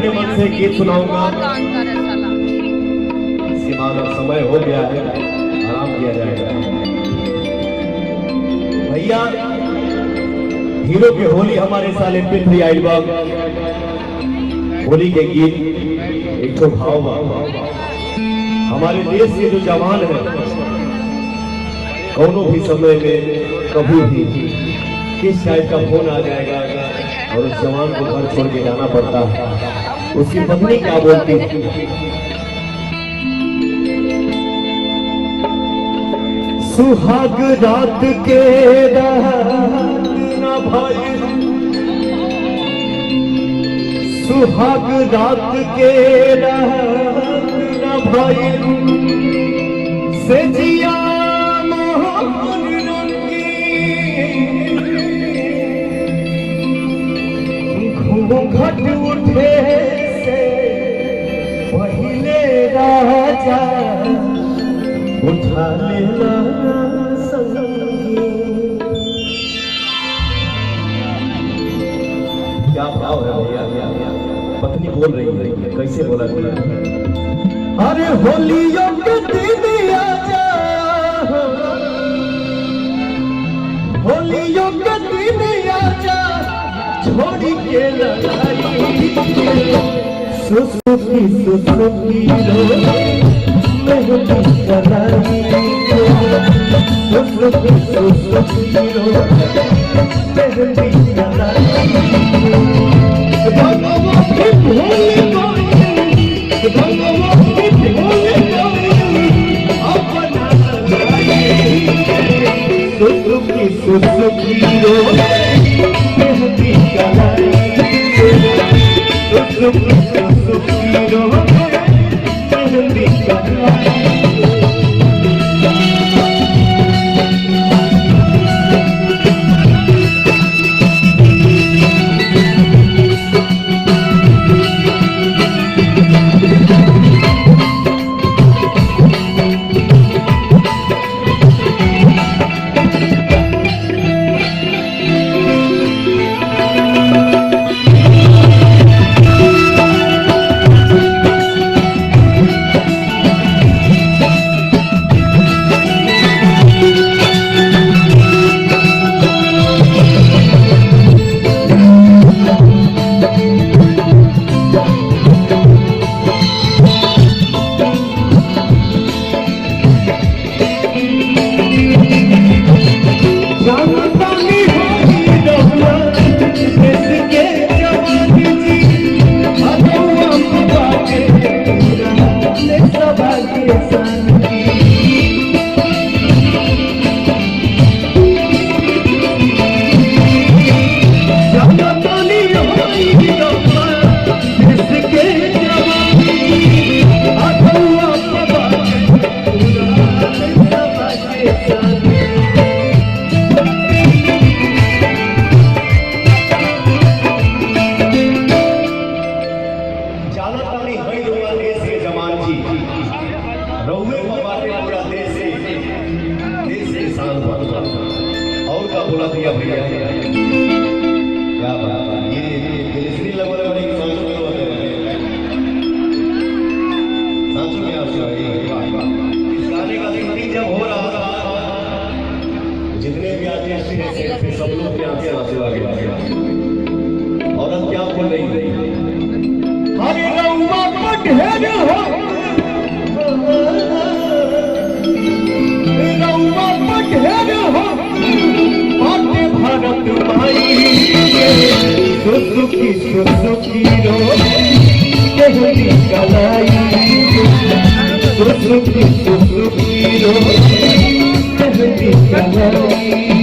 अपने मन से गीत सुनाऊंगा। सीमांत समय हो गया है, आराम किया जाएगा। भैया हीरो की होली हमारे साल MP3 एल्बम होली के गीत एक तो भाव हमारे देश के जो जवान है कोनो भी समय में कभी भी किस टाइप का फोन आ जाएगा और उस जवान को घर छोड़ के जाना पड़ता है, उसकी पत्नी क्या बोलती है? सुहाग रात के ना भाई, सुहाग रात के ना भाई से जिया घट उठे से पहले राजा उठा लेना क्या भाव है भैया? पत्नी बोल रही है, कैसे बोला? अरे होलियों के दिन आजा, होलियों के दिन आजा छोड़ी के लड़ाई, सुसुकी सुसुकी रो मेहंदी कलाई, सुसुकी सुसुकी रो मेहंदी कलाई। भगवान की भूल कोई, भगवान की भूल कोई अपना लगाई, सुसुकी सुसुकी रो मेहंदी कलाई, सुसुकी सुसुकी रो मेहंदी कलाई। और का बोला दिया भैया, क्या बात है? ये गिलिसरी लगवाने वाले की सांसों में होते हैं, सांसों में आंसू आए। इस गाने का शूटिंग जब हो रहा था, जितने भी आर्टिस्ट थे सब लोग के आंखें आंसू आ गए। और अब क्या बोल रही थी? अरे रउआ को ढेर हो, रउआ को ढेर हो भारत माई, सुसुकी सुसुकी रो मेहंदी कलाई, सुसुकी सुसुकी रो मेहंदी कलाई।